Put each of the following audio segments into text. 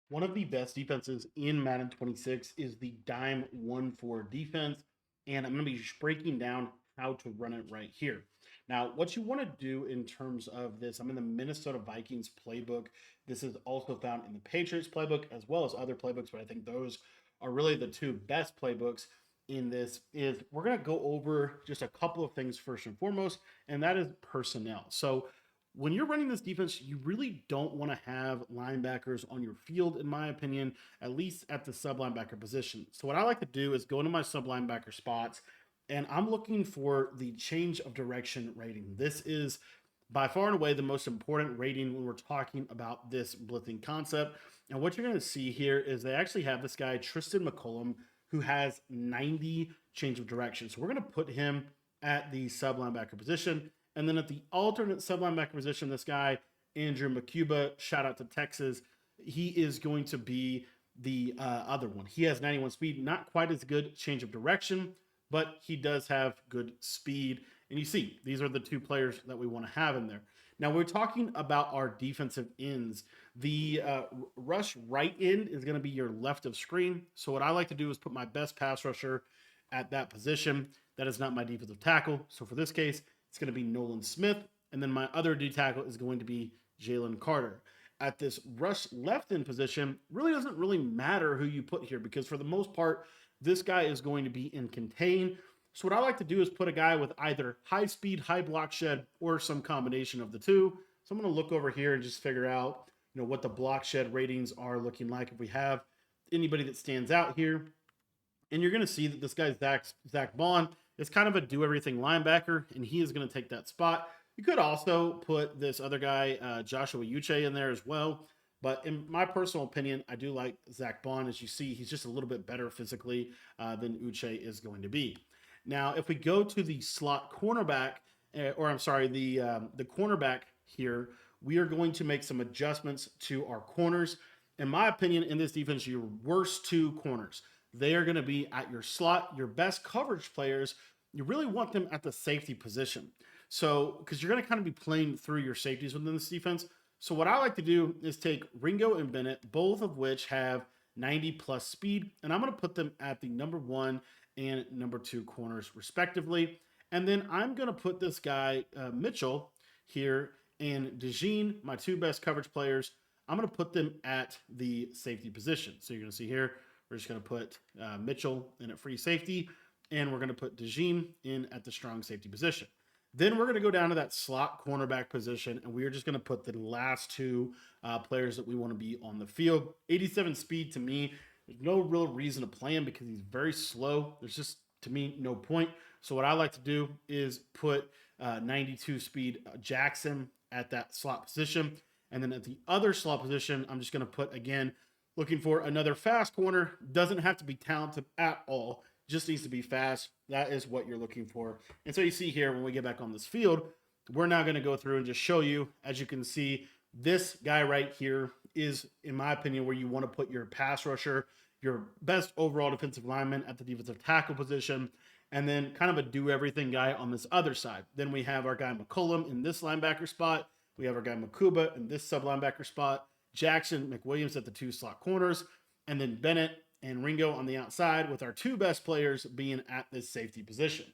One of the best defenses in Madden 26 is the dime 1-4 defense, and I'm going to be breaking down how to run it right here. Now, what you want to do in terms of this, I'm in the Minnesota Vikings playbook. This is also found in the Patriots playbook as well as other playbooks, but I think those are really the two best playbooks in this. Is we're going to go over just a couple of things first and foremost, and that is personnel. So when you're running this defense, you really don't want to have linebackers on your field, in my opinion, at least at the sub linebacker position. So, what I like to do is go into my sub linebacker spots, and I'm looking for the change of direction rating. This is by far and away the most important rating when we're talking about this blitzing concept. And what you're going to see here is they actually have this guy, Tristan McCullum, who has 90 change of direction. So, we're going to put him at the sub linebacker position. And then at the alternate sub linebacker position, this guy, Andrew McCuba, shout out to Texas, he is going to be the other one. He has 91 speed, not quite as good change of direction, but he does have good speed. And you see, these are the two players that we want to have in there. Now, we're talking about our defensive ends. The rush right end is going to be your left of screen. So, what I like to do is put my best pass rusher at that position. That is not my defensive tackle. So, for this case, it's going to be Nolan Smith. And then my other D tackle is going to be Jalen Carter. At this rush left end position, really doesn't really matter who you put here because for the most part, this guy is going to be in contain. So what I like to do is put a guy with either high speed, high block shed, or some combination of the two. So I'm going to look over here and just figure out, what the block shed ratings are looking like. If we have anybody that stands out here, and you're going to see that this guy Zach Bond is kind of a do everything linebacker, and he is going to take that spot. You could also put this other guy, Joshua Uche, in there as well. But in my personal opinion, I do like Zach Bond. As you see, he's just a little bit better physically than Uche is going to be. Now, if we go to the slot cornerback, or I'm sorry, the cornerback here, we are going to make some adjustments to our corners. In my opinion, in this defense, your worst two corners, they are going to be at your slot. Your best coverage players, you really want them at the safety position. So, because you're going to kind of be playing through your safeties within this defense. So, what I like to do is take Ringo and Bennett, both of which have 90 plus speed, and I'm going to put them at the number one and number two corners, respectively. And then I'm going to put this guy, Mitchell, here, and DeJean, my two best coverage players. I'm going to put them at the safety position. So, you're going to see here, we're just going to put Mitchell in at free safety, and we're going to put DeJean in at the strong safety position. Then we're going to go down to that slot cornerback position, and we are just going to put the last two players that we want to be on the field. 87 speed to me, there's no real reason to play him because he's very slow. There's just, to me, no point. So what I like to do is put 92 speed Jackson at that slot position. And then at the other slot position, I'm just going to put, again, looking for another fast corner. Doesn't have to be talented at all. Just needs to be fast. That is what you're looking for. And so you see here, when we get back on this field, we're now going to go through and just show you, as you can see, this guy right here is, in my opinion, where you want to put your pass rusher, your best overall defensive lineman at the defensive tackle position, and then kind of a do-everything guy on this other side. Then we have our guy McCullum in this linebacker spot. We have our guy Makuba in this sub-linebacker spot. Jackson, McWilliams at the two slot corners, and then Bennett and Ringo on the outside, with our two best players being at this safety position.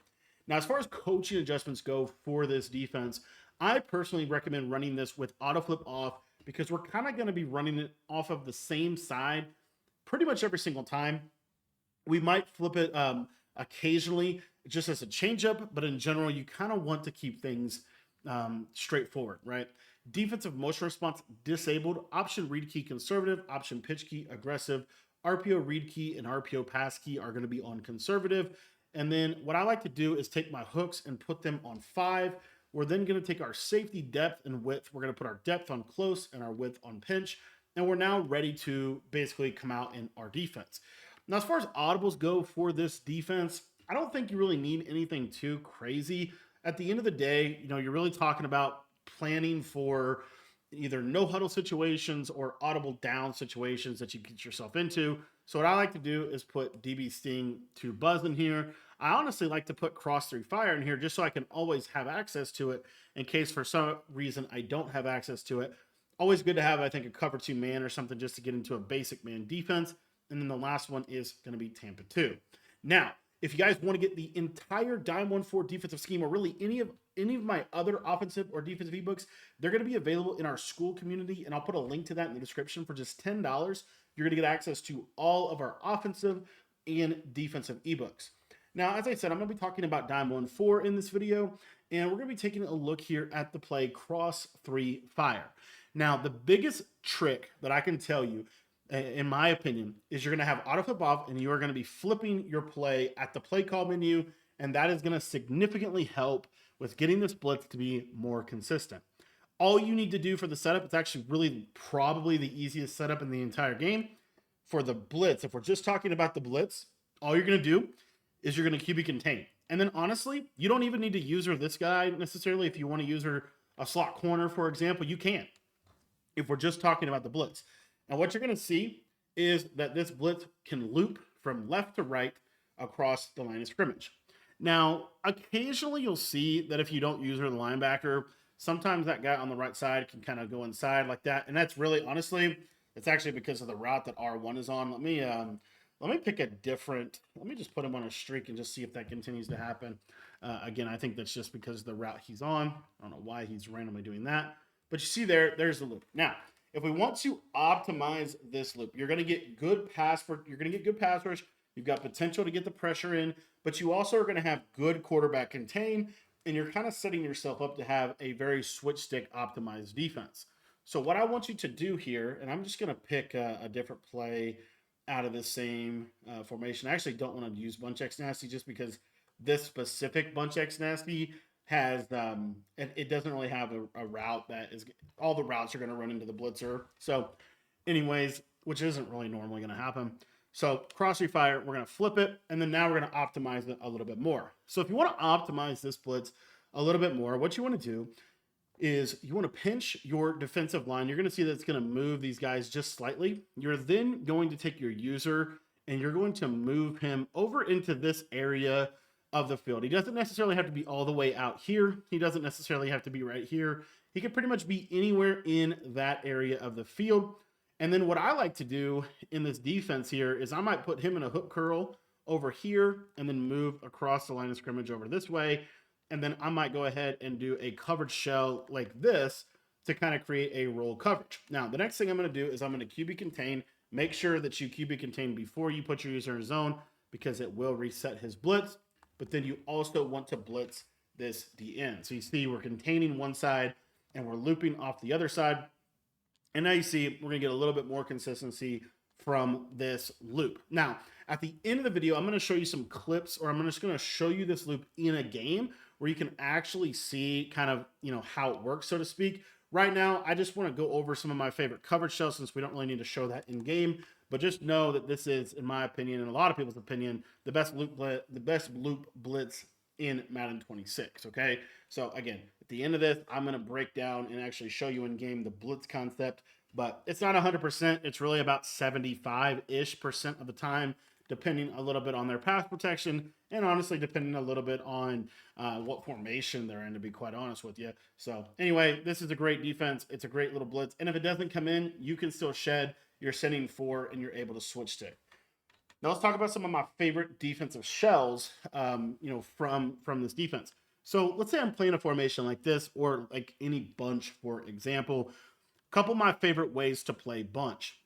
Now, as far as coaching adjustments go for this defense, I personally recommend running this with auto flip off because we're kind of going to be running it off of the same side pretty much every single time. We might flip it occasionally just as a changeup, but in general, you kind of want to keep things straightforward, right? Defensive motion response disabled, option read key conservative, option pitch key aggressive, RPO read key and RPO pass key are going to be on conservative. And then what I like to do is take my hooks and put them on 5. We're then going to take our safety depth and width. We're going to put our depth on close and our width on pinch. And we're now ready to basically come out in our defense. Now, as far as audibles go for this defense, I don't think you really need anything too crazy. At the end of the day, you're really talking about planning for either no huddle situations or audible down situations that you get yourself into. So what I like to do is put DB Sting to Buzz in here. I honestly like to put Cross 3 Fire in here just so I can always have access to it in case for some reason I don't have access to it. Always good to have, I think, a cover 2 man or something just to get into a basic man defense. And then the last one is going to be Tampa 2. Now, if you guys want to get the entire dime 1-4 defensive scheme, or really any of my other offensive or defensive ebooks, they're going to be available in our school community, and I'll put a link to that in the description. For just $10, you're going to get access to all of our offensive and defensive ebooks. Now, as I said, I'm going to be talking about dime 1-4 in this video, and we're going to be taking a look here at the play cross 3 fire. Now, the biggest trick that I can tell you, in my opinion, is you're going to have auto flip off, and you are going to be flipping your play at the play call menu, and that is going to significantly help with getting this blitz to be more consistent. All you need to do for the setup, it's actually really probably the easiest setup in the entire game. For the blitz, if we're just talking about the blitz, all you're going to do is you're going to QB contain. And then honestly, you don't even need to user this guy necessarily. If you want to user a slot corner, for example, you can, if we're just talking about the blitz. And what you're going to see is that this blitz can loop from left to right across the line of scrimmage. Now, occasionally you'll see that if you don't user the linebacker, sometimes that guy on the right side can kind of go inside like that. And that's really, honestly, it's actually because of the route that R1 is on. Let me pick a different, let me just put him on a streak and just see if that continues to happen. Again, I think that's just because of the route he's on. I don't know why he's randomly doing that. But you see there's the loop. Now, if we want to optimize this loop, you're going to get good pass rush. You've got potential to get the pressure in, but you also are going to have good quarterback contain, and you're kind of setting yourself up to have a very switch stick optimized defense. So what I want you to do here, and I'm just going to pick a different play out of the same formation. I actually don't want to use Bunch X Nasty just because this specific Bunch X Nasty has it doesn't really have a route that is, all the routes are going to run into the blitzer. So anyways, which isn't really normally going to happen. So cross refire, we're going to flip it, and then now we're going to optimize it a little bit more. So if you want to optimize this blitz a little bit more, what you want to do is you want to pinch your defensive line. You're going to see that it's going to move these guys just slightly. You're then going to take your user and you're going to move him over into this area of the field. He doesn't necessarily have to be all the way out here. He doesn't necessarily have to be right here. He can pretty much be anywhere in that area of the field. And then what I like to do in this defense here is I might put him in a hook curl over here and then move across the line of scrimmage over this way. And then I might go ahead and do a coverage shell like this to kind of create a roll coverage. Now, the next thing I'm going to do is I'm going to QB contain. Make sure that you QB contain before you put your user in zone because it will reset his blitz. But then you also want to blitz this DN. So you see we're containing one side and we're looping off the other side. And now you see we're going to get a little bit more consistency from this loop. Now, at the end of the video, I'm going to show you some clips, or I'm just going to show you this loop in a game where you can actually see kind of, how it works, so to speak. Right now, I just want to go over some of my favorite coverage shells since we don't really need to show that in game. But just know that this is, in my opinion, and a lot of people's opinion, the best loop blitz in Madden 26. Okay, so again, at the end of this, I'm going to break down and actually show you in game the blitz concept. But it's not 100%. It's really about 75-ish% of the time, depending a little bit on their pass protection, and honestly, depending a little bit on what formation they're in, to be quite honest with you. So anyway, this is a great defense. It's a great little blitz. And if it doesn't come in, you can still shed. You're sending 4, and you're able to switch to it. Now let's talk about some of my favorite defensive shells, from this defense. So let's say I'm playing a formation like this, or like any bunch, for example. A couple of my favorite ways to play bunch.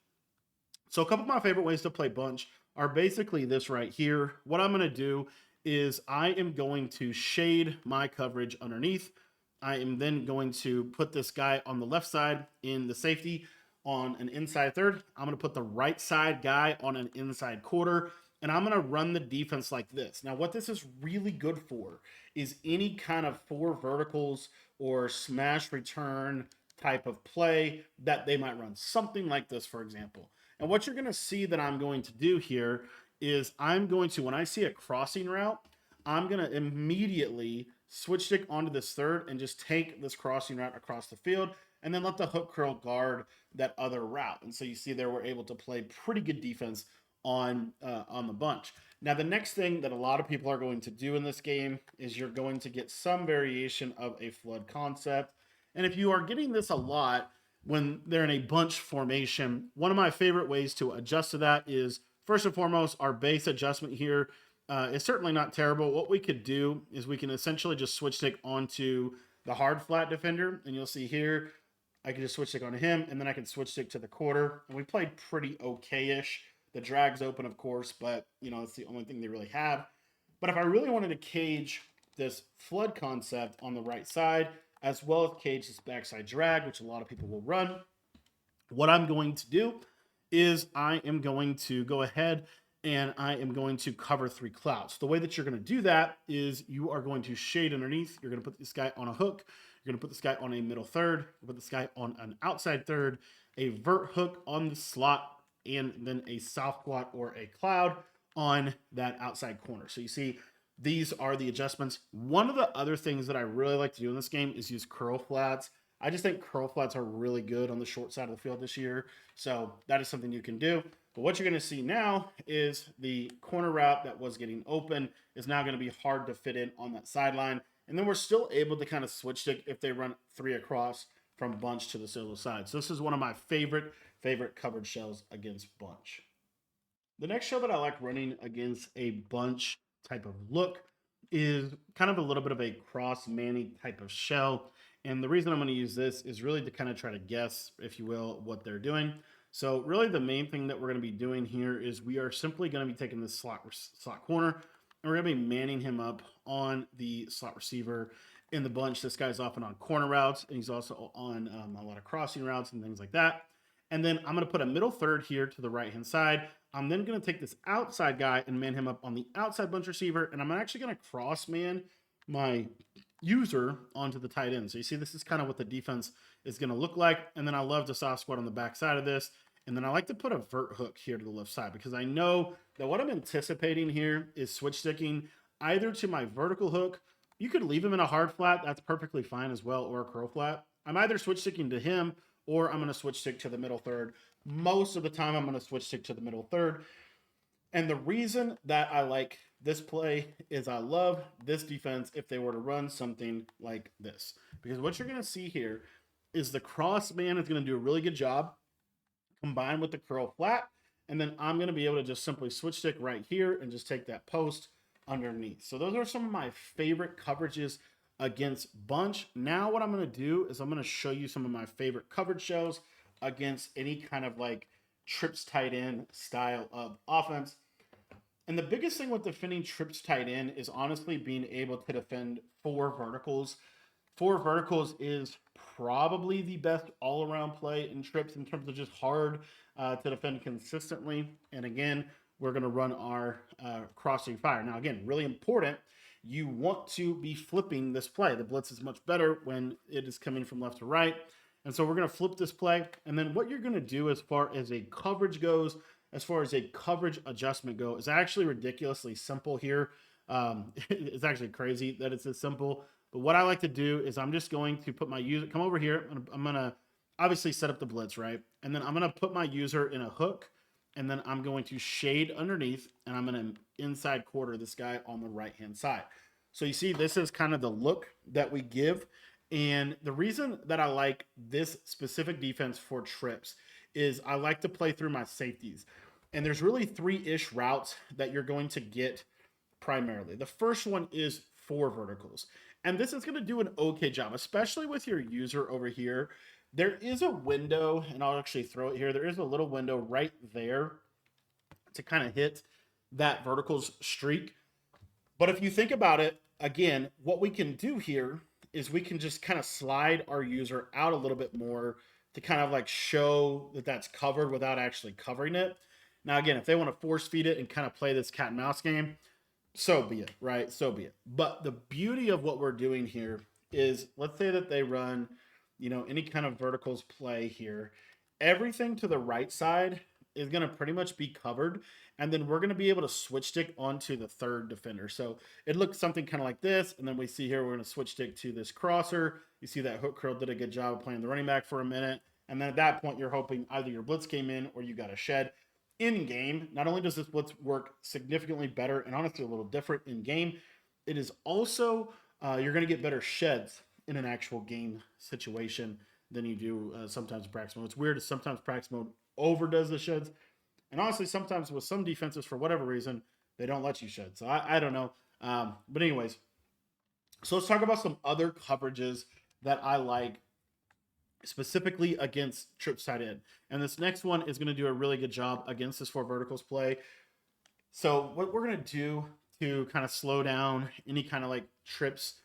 So a couple of my favorite ways to play bunch are basically this right here. What I'm going to do is I am going to shade my coverage underneath. I am then going to put this guy on the left side in the safety on an inside third. I'm going to put the right side guy on an inside quarter, and I'm going to run the defense like this. Now, what this is really good for is any kind of 4 verticals or smash return type of play that they might run. Something like this, for example. And what you're going to see that I'm going to do here is I'm going to, when I see a crossing route, I'm going to immediately switch stick onto this third and just take this crossing route across the field and then let the hook curl guard that other route. And so you see there we're able to play pretty good defense on the bunch. Now, the next thing that a lot of people are going to do in this game is you're going to get some variation of a flood concept. And if you are getting this a lot, when they're in a bunch formation. One of my favorite ways to adjust to that is, first and foremost, our base adjustment here is certainly not terrible. What we could do is we can essentially just switch stick onto the hard flat defender, and you'll see here I can just switch stick onto him, and then I can switch stick to the quarter. And we played pretty okay-ish. The drag's open, of course, but it's the only thing they really have. But if I really wanted to cage this flood concept on the right side, as well as cage this backside drag, which a lot of people will run, what I'm going to do is I am going to go ahead and I am going to cover 3 clouds. The way that you're going to do that is you are going to shade underneath. You're going to put this guy on a hook. You're going to put this guy on a middle third. Put this guy on an outside third, a vert hook on the slot, and then a soft squat or a cloud on that outside corner. So you see, these are the adjustments. One of the other things that I really like to do in this game is use curl flats. I just think curl flats are really good on the short side of the field this year. So that is something you can do. But what you're going to see now is the corner route that was getting open is now going to be hard to fit in on that sideline. And then we're still able to kind of switch stick if they run 3 across from bunch to the solo side. So this is one of my favorite coverage shells against bunch. The next shell that I like running against a bunch type of look is kind of a little bit of a cross manny type of shell. And the reason I'm going to use this is really to kind of try to guess, if you will, what they're doing. So really the main thing that we're going to be doing here is we are simply going to be taking this slot corner, and we're going to be manning him up on the slot receiver in the bunch. This guy's often on corner routes, and he's also on a lot of crossing routes and things like that. And then I'm going to put a middle third here to the right-hand side. I'm then going to take this outside guy and man him up on the outside bunch receiver, and I'm actually going to cross man my user onto the tight end. So you see, this is kind of what the defense is going to look like. And then I love the soft squat on the back side of this. And then I like to put a vert hook here to the left side, because I know that what I'm anticipating here is switch sticking either to my vertical hook. You could leave him in a hard flat. That's perfectly fine as well, or a curl flat. I'm either switch sticking to him, or I'm going to switch stick to the middle third. Most of the time, I'm going to switch stick to the middle third. And the reason that I like this play is I love this defense if they were to run something like this. Because what you're going to see here is the cross man is going to do a really good job combined with the curl flat. And then I'm going to be able to just simply switch stick right here and just take that post underneath. So those are some of my favorite coverages against bunch. Now what I'm going to do is I'm going to show you some of my favorite coverage shows against any kind of like trips tight end style of offense. And the biggest thing with defending trips tight end is honestly being able to defend 4 verticals. 4 verticals is probably the best all-around play in trips in terms of just hard to defend consistently. And again, we're going to run our crossing fire. Now, again, really important, you want to be flipping this play. The blitz is much better when it is coming from left to right. And so we're going to flip this play. And then what you're going to do as far as a coverage goes, as far as a coverage adjustment go, is actually ridiculously simple here. It's actually crazy that it's this simple. But what I like to do is I'm just going to put my user, come over here. I'm going to obviously set up the blitz, right? And then I'm going to put my user in a hook. And then I'm going to shade underneath. And I'm going to inside quarter this guy on the right-hand side. So you see, this is kind of the look that we give. And the reason that I like this specific defense for trips is I like to play through my safeties. And there's really 3-ish routes that you're going to get primarily. The first one is 4 verticals. And this is going to do an okay job, especially with your user over here. There is a window, and I'll actually throw it here. There is a little window right there to kind of hit that verticals streak. But if you think about it, again, what we can do here is we can just kind of slide our user out a little bit more to kind of like show that that's covered without actually covering it. Now, again, if they want to force feed it and kind of play this cat and mouse game, so be it, right? So be it. But the beauty of what we're doing here is, let's say that they run, any kind of verticals play here. Everything to the right side is going to pretty much be covered. And then we're going to be able to switch stick onto the third defender. So it looks something kind of like this. And then we see here, we're going to switch stick to this crosser. You see that hook curl did a good job of playing the running back for a minute. And then at that point, you're hoping either your blitz came in or you got a shed. In game, not only does this blitz work significantly better and honestly a little different in game, it is also, you're going to get better sheds in an actual game situation than you do sometimes in practice mode. It's weird. Sometimes practice mode overdoes the sheds, and honestly, sometimes with some defenses, for whatever reason, they don't let you shed. So I don't know. But anyways, so let's talk about some other coverages that I like specifically against trips tight end. And this next one is going to do a really good job against this four verticals play. So what we're going to do to kind of slow down any kind of like trips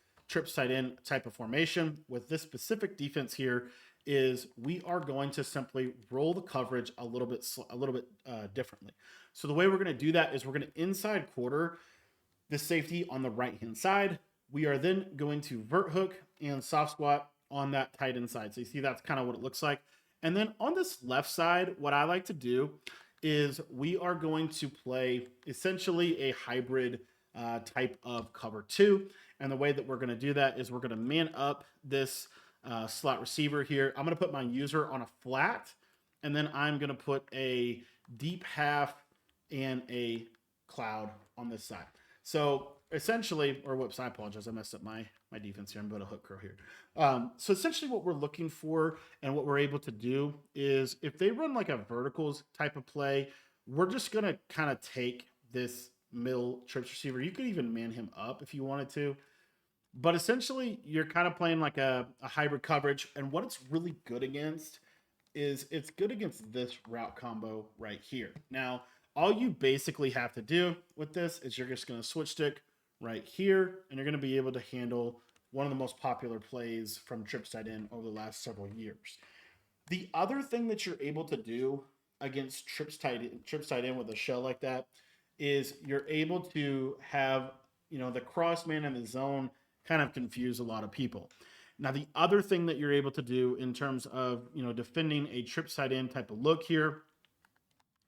tight end type of formation with this specific defense here is we are going to simply roll the coverage a little bit differently. So the way we're going to do that is we're going to inside quarter the safety on the right hand side. We are then going to vert hook and soft squat on that tight end side. So you see that's kind of what it looks like. And then on this left side, what I like to do is we are going to play essentially a hybrid type of cover two. And the way that we're going to do that is we're going to man up this slot receiver here. I'm going to put my user on a flat, and then I'm going to put a deep half and a cloud on this side. So essentially, or whoops, I apologize. I messed up my defense here. I'm going to hook curl here. So essentially what we're looking for and what we're able to do is if they run like a verticals type of play, we're just going to kind of take this middle trips receiver. You could even man him up if you wanted to. But essentially, you're kind of playing like a hybrid coverage. And what it's really good against is it's good against this route combo right here. Now, all you basically have to do with this is you're just going to switch stick right here, and you're going to be able to handle one of the most popular plays from trips tight end over the last several years. The other thing that you're able to do against trips tight end with a shell like that is you're able to have, the cross man and the zone kind of confuse a lot of people. Now, the other thing that you're able to do in terms of, defending a trips tight end type of look here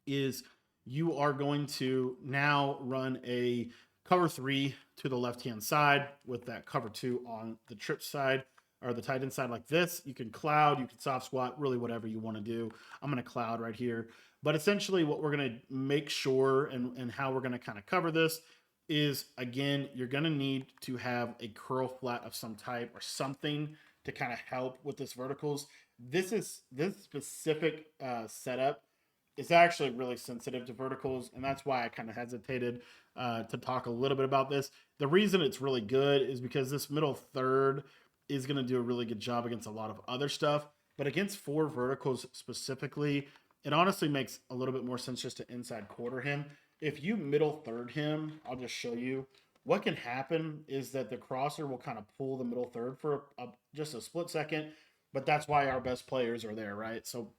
is you are going to now run a cover three to the left-hand side with that cover two on the trip side or the tight end side like this. You can cloud, you can soft squat, really whatever you want to do. I'm going to cloud right here. But essentially what we're going to make sure and how we're going to kind of cover this is, again, you're going to need to have a curl flat of some type or something to kind of help with this verticals. This specific setup is actually really sensitive to verticals, and that's why I kind of hesitated to talk a little bit about this. The reason it's really good is because this middle third is going to do a really good job against a lot of other stuff, but against four verticals specifically, it honestly makes a little bit more sense just to inside quarter him. If you middle third him, I'll just show you. What can happen is that the crosser will kind of pull the middle third for just a split second, but that's why our best players are there, right? So,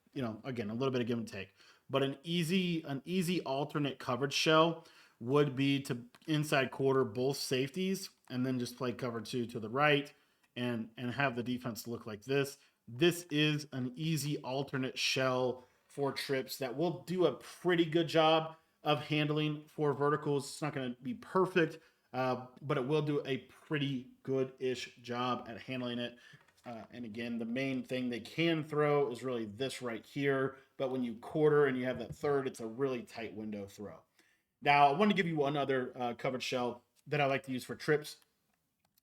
again, a little bit of give and take. But an easy alternate coverage shell would be to inside quarter both safeties and then just play cover two to the right and have the defense look like this. This is an easy alternate shell for trips that will do a pretty good job of handling four verticals. It's not going to be perfect, but it will do a pretty good-ish job at handling it. And again, the main thing they can throw is really this right here. But when you quarter and you have that third, it's a really tight window throw. Now, I want to give you one other coverage shell that I like to use for trips.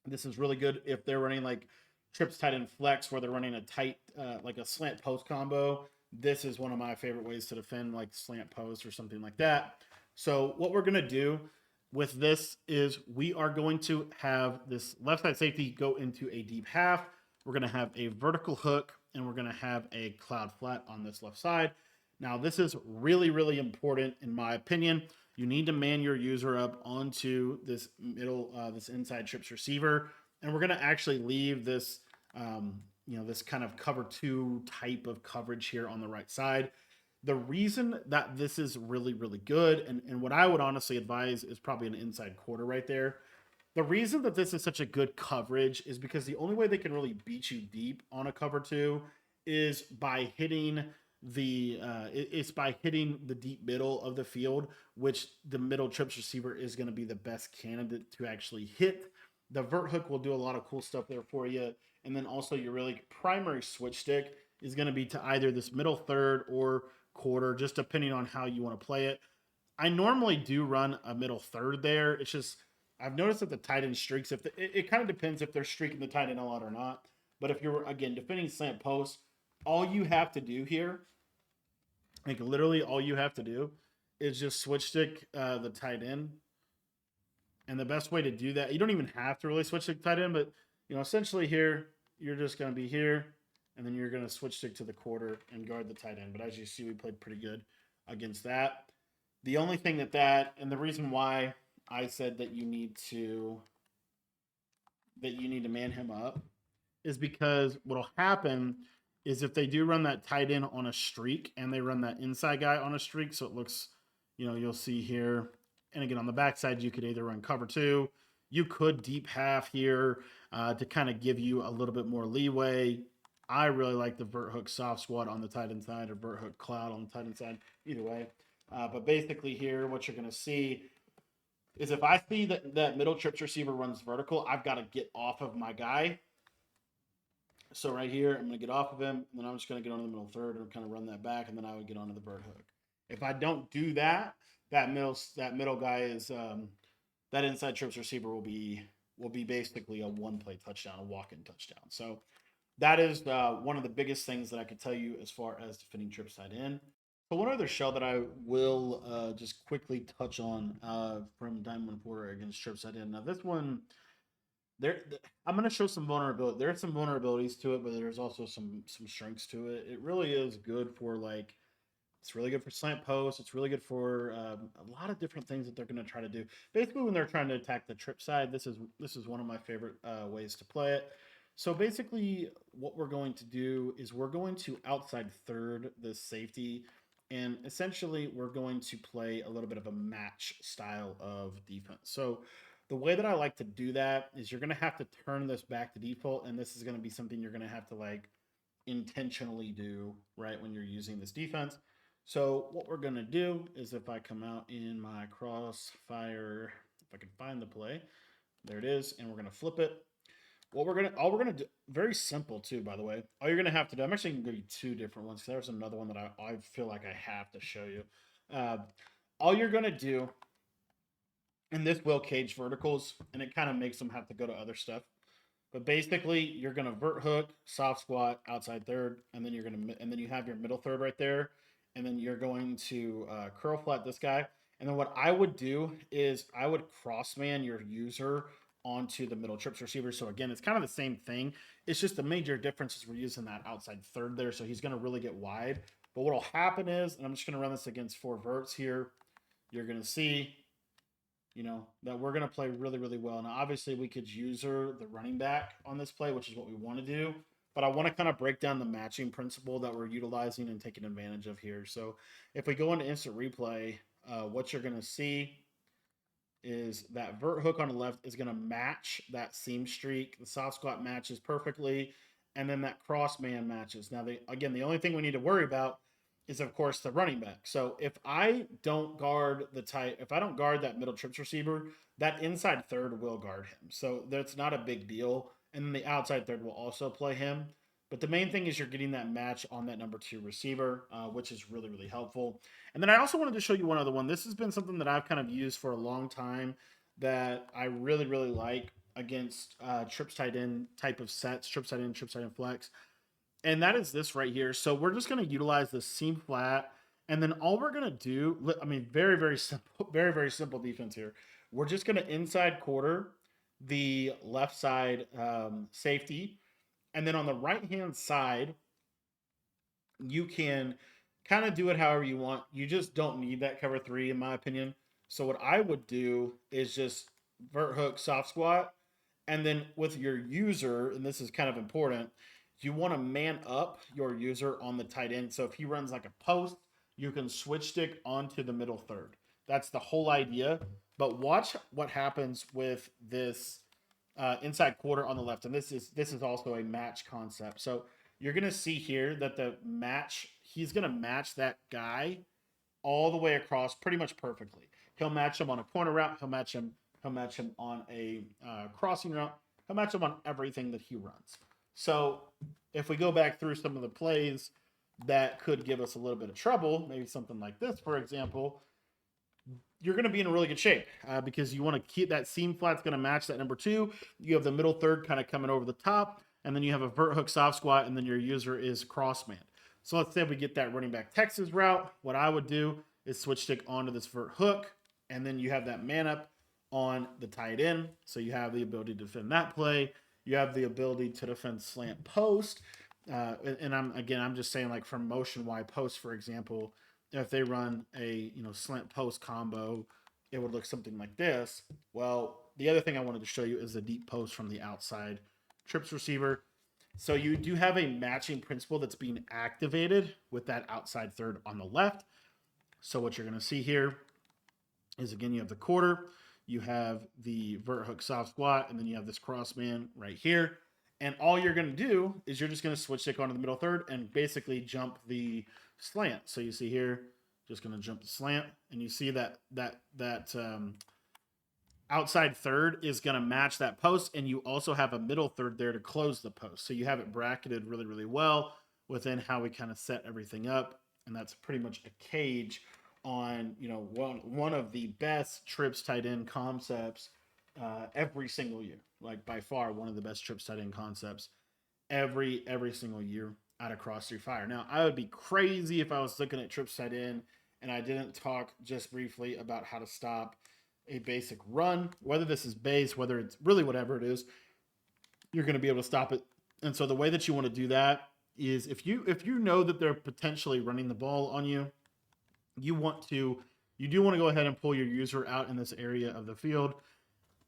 This is really good if they're running like trips tight end flex where they're running a tight, like a slant post combo. This is one of my favorite ways to defend like slant post or something like that. So what we're going to do with this is we are going to have this left side safety go into a deep half. We're going to have a vertical hook, and we're going to have a cloud flat on this left side. Now, this is really, really important in my opinion. You need to man your user up onto this middle, this inside trips receiver, and we're going to actually leave this, this kind of cover two type of coverage here on the right side. The reason that this is really, really good, and what I would honestly advise is probably an inside quarter right there. The reason that this is such a good coverage is because the only way they can really beat you deep on a cover two is by hitting the deep middle of the field, which the middle trips receiver is going to be the best candidate to actually hit. The vert hook will do a lot of cool stuff there for you, and then also your really primary switch stick is going to be to either this middle third or quarter, just depending on how you want to play it. I normally do run a middle third there. It's just I've noticed that the tight end streaks, it kind of depends if they're streaking the tight end a lot or not. But if you're, again, defending slant post, all you have to do here, like literally all you have to do is just switch stick the tight end. And the best way to do that, you don't even have to really switch stick tight end, but essentially here, you're just going to be here, and then you're going to switch stick to the quarter and guard the tight end. But as you see, we played pretty good against that. The only thing and the reason why I said that you need to man him up is because what'll happen is if they do run that tight end on a streak and they run that inside guy on a streak, so it looks, you'll see here, and again on the backside, you could either run cover two, you could deep half here to kind of give you a little bit more leeway. I really like the vert hook soft squat on the tight end side or vert hook cloud on the tight end side, either way. But basically here, what you're going to see is if I see that middle trips receiver runs vertical, I've got to get off of my guy. So right here, I'm going to get off of him, and then I'm just going to get onto the middle third and kind of run that back, and then I would get onto the vert hook. If I don't do that, that middle guy is that inside trips receiver will be basically a one-play touchdown, a walk-in touchdown. So that is one of the biggest things that I could tell you as far as defending trips tight end. So one other shell that I will just quickly touch on from Diamond Porter against trips tight end. Now this one, I'm going to show some vulnerability. There are some vulnerabilities to it, but there's also some strengths to it. It really is good for it's really good for slant posts. It's really good for a lot of different things that they're going to try to do. Basically, when they're trying to attack the trip side, this is one of my favorite ways to play it. So basically, what we're going to do is we're going to outside third this safety, and essentially we're going to play a little bit of a match style of defense. So the way that I like to do that is you're going to have to turn this back to default, and this is going to be something you're going to have to intentionally do right when you're using this defense. So what we're going to do is if I come out in my crossfire, if I can find the play, there it is, and we're going to flip it. All we're gonna do, very simple too, by the way. All you're gonna have to do, I'm actually gonna give you two different ones because there's another one that I feel like I have to show you. All you're gonna do, and this will cage verticals, and it kind of makes them have to go to other stuff. But basically, you're gonna vert hook, soft squat, outside third, and then you have your middle third right there, and then you're going to curl flat this guy. And then what I would do is I would crossman your user onto the middle trips receiver. So again, it's kind of the same thing. It's just the major difference is we're using that outside third there. So he's going to really get wide. But what will happen is, and I'm just going to run this against 4 verts here. You're going to see, that we're going to play really, really well. Now, obviously we could user the running back on this play, which is what we want to do. But I want to kind of break down the matching principle that we're utilizing and taking advantage of here. So if we go into instant replay, what you're going to see is that vert hook on the left is going to match that seam streak. The soft squat matches perfectly, and then that cross man matches. Now, the only thing we need to worry about is, of course, the running back. So if I don't guard that middle trips receiver, that inside third will guard him. So that's not a big deal. And then the outside third will also play him. But the main thing is you're getting that match on that number 2 receiver, which is really, really helpful. And then I also wanted to show you one other one. This has been something that I've kind of used for a long time that I really, really like against trips tight end type of sets, trips tight end flex. And that is this right here. So we're just going to utilize the seam flat. And then all we're going to do, very, very simple, very, very simple defense here. We're just going to inside quarter the left side safety. And then on the right-hand side, you can kind of do it however you want. You just don't need that cover 3, in my opinion. So what I would do is just vert hook, soft squat. And then with your user, and this is kind of important, you want to man up your user on the tight end. So if he runs like a post, you can switch stick onto the middle third. That's the whole idea. But watch what happens with this inside quarter on the left, and this is also a match concept. So you're going to see here that he's going to match that guy all the way across pretty much perfectly. He'll match him on a corner route. He'll match him on a crossing route. He'll match him on everything that he runs. So if we go back through some of the plays that could give us a little bit of trouble, maybe something like this, for example, you're going to be in a really good shape because you want to keep that seam flat's going to match that number 2. You have the middle third kind of coming over the top. and then you have a vert hook soft squat, and then your user is crossman. So let's say we get that running back Texas route. What I would do is switch stick onto this vert hook, and then you have that man up on the tight end. So you have the ability to defend that play. You have the ability to defend slant post. And I'm just saying, like, from motion wide post, for example, if they run a slant post combo, it would look something like this. Well, the other thing I wanted to show you is the deep post from the outside trips receiver. So you do have a matching principle that's being activated with that outside third on the left. So what you're going to see here is, again, you have the quarter, you have the vert hook soft squat, and then you have this crossman right here. And all you're going to do is you're just going to switch stick onto the middle third and basically jump the slant. So you see here, just going to jump the slant, and you see that outside third is going to match that post, and you also have a middle third there to close the post. So you have it bracketed really, really well within how we kind of set everything up, and that's pretty much a cage on one of the best trips tight end concepts every single year. Like, by far one of the best trips tight end concepts every single year out of Cross Through Fire. Now, I would be crazy if I was looking at trips tight end and I didn't talk just briefly about how to stop a basic run, whether this is base, whether it's really whatever it is, you're going to be able to stop it. And so the way that you want to do that is, if you know that they're potentially running the ball on you, you do want to go ahead and pull your user out in this area of the field.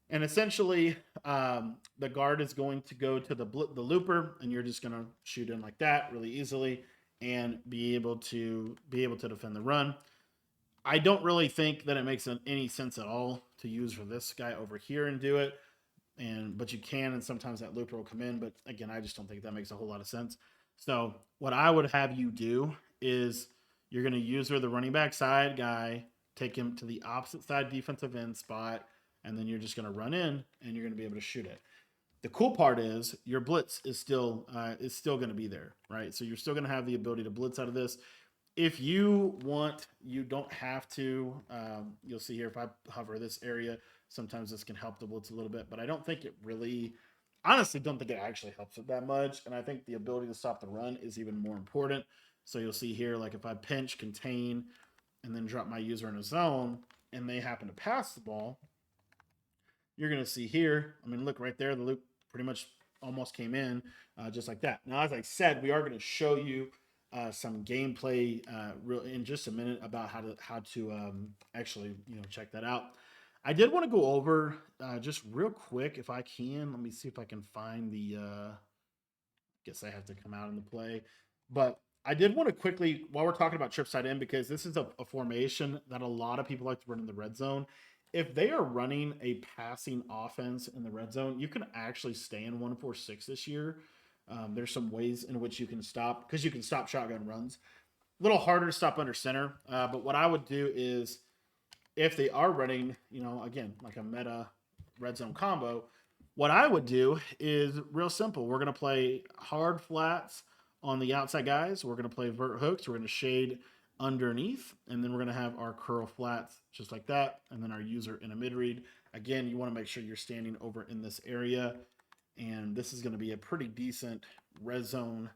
And essentially, the guard is going to go to the looper, and you're just going to shoot in like that really easily and be able to defend the run. I don't really think that it makes any sense at all to use for this guy over here and do it. But you can, and sometimes that looper will come in. But again, I just don't think that makes a whole lot of sense. So what I would have you do is, you're going to use the running back side guy, take him to the opposite side defensive end spot, and then you're just going to run in, and you're going to be able to shoot it. The cool part is your blitz is still going to be there, right? So you're still going to have the ability to blitz out of this. If you want, you don't have to. You'll see here, if I hover this area, sometimes this can help the blitz a little bit, but I don't think it really, honestly, don't think it actually helps it that much. And I think the ability to stop the run is even more important. So you'll see here, like, if I pinch, contain, and then drop my user in a zone, and they happen to pass the ball, you're going to see here, I mean, look right there, the loop pretty much almost came in just like that. Now, as I said, we are going to show you some gameplay in just a minute about how to actually check that out. I did want to go over just real quick, if I can. Let me see if I can find the. Guess I have to come out in the play, but I did want to quickly, while we're talking about trip side in, because this is a formation that a lot of people like to run in the red zone. If they are running a passing offense in the red zone, you can actually stay in 1-4-6 this year. There's some ways in which you can stop, because you can stop shotgun runs. A little harder to stop under center, but what I would do is, if they are running, again, like a meta red zone combo, what I would do is real simple. We're going to play hard flats on the outside guys. We're going to play vert hooks. We're going to shade underneath, and then we're going to have our curl flats just like that, and then our user in a mid read. Again, you want to make sure you're standing over in this area, and this is going to be a pretty decent red zone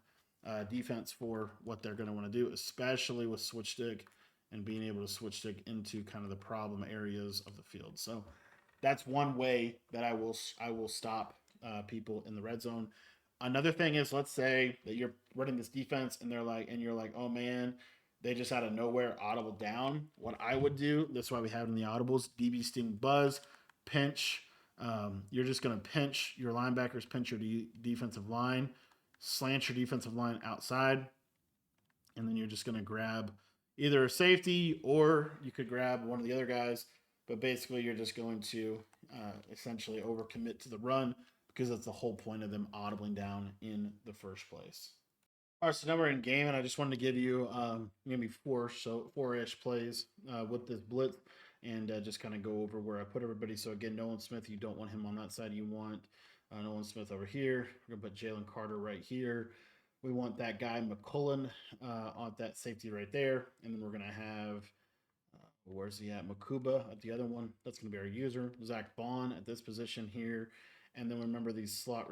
defense for what they're going to want to do, especially with switch stick and being able to switch stick into kind of the problem areas of the field. So that's one way that I will stop people in the red zone. Another thing is, let's say that you're running this defense and you're like, oh man, they just out of nowhere audible down. What I would do, that's why we have in the audibles, DB sting buzz, pinch. You're just going to pinch your linebackers, pinch your defensive line, slant your defensive line outside, and then you're just going to grab either a safety, or you could grab one of the other guys. But basically, you're just going to essentially overcommit to the run, because that's the whole point of them audibling down in the first place. All right, so now we're in game, and I just wanted to give you maybe four-ish plays with this blitz, and just kind of go over where I put everybody. So again, Nolan Smith, you don't want him on that side. You want Nolan Smith over here. We're going to put Jalen Carter right here. We want that guy McCullen on that safety right there, and then we're going to have where's he at? Makuba at the other one. That's going to be our user. Zach Bond at this position here. And then remember these slot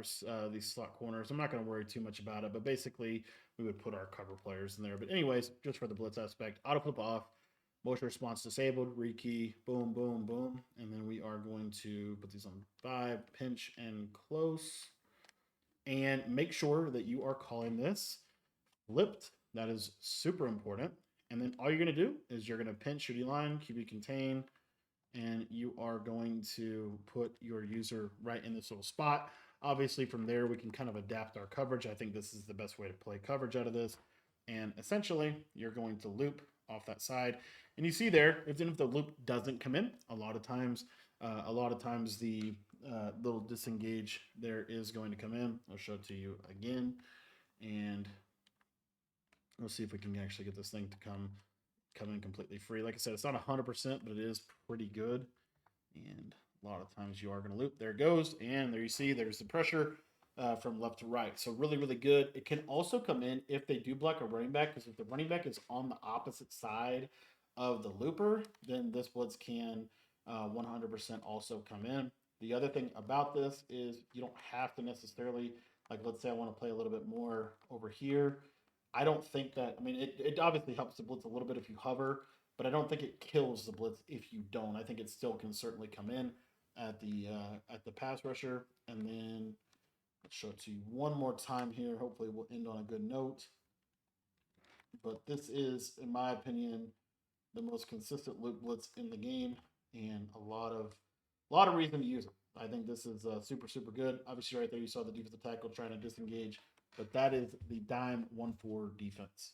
corners. I'm not going to worry too much about it, but basically we would put our cover players in there. But anyways, just for the blitz aspect, auto flip off, motion response disabled, rekey, boom, boom, boom. And then we are going to put these on 5, pinch and close. And make sure that you are calling this flipped. That is super important. And then all you're going to do is you're going to pinch your D-line, QB contain, and you are going to put your user right in this little spot. Obviously, from there, we can kind of adapt our coverage. I think this is the best way to play coverage out of this. And essentially, you're going to loop off that side. And you see there, even if the loop doesn't come in, a lot of times the little disengage there is going to come in. I'll show it to you again. And we'll see if we can actually get this thing to come in completely free. Like I said, it's not 100%, but it is pretty good. And a lot of times you are going to loop. There it goes. And there you see, there's the pressure from left to right. So really, really good. It can also come in if they do block a running back, because if the running back is on the opposite side of the looper, then this blitz can 100% also come in. The other thing about this is you don't have to necessarily, like, let's say I want to play a little bit more over here. I don't think that, I mean, it obviously helps the blitz a little bit if you hover, but I don't think it kills the blitz if you don't. I think it still can certainly come in at the pass rusher. And then let's show it to you one more time here. Hopefully we'll end on a good note. But this is, in my opinion, the most consistent loop blitz in the game, and a lot of reason to use it. I think this is super, super good. Obviously, right there you saw the defensive tackle trying to disengage, but that is the dime 1-4 defense.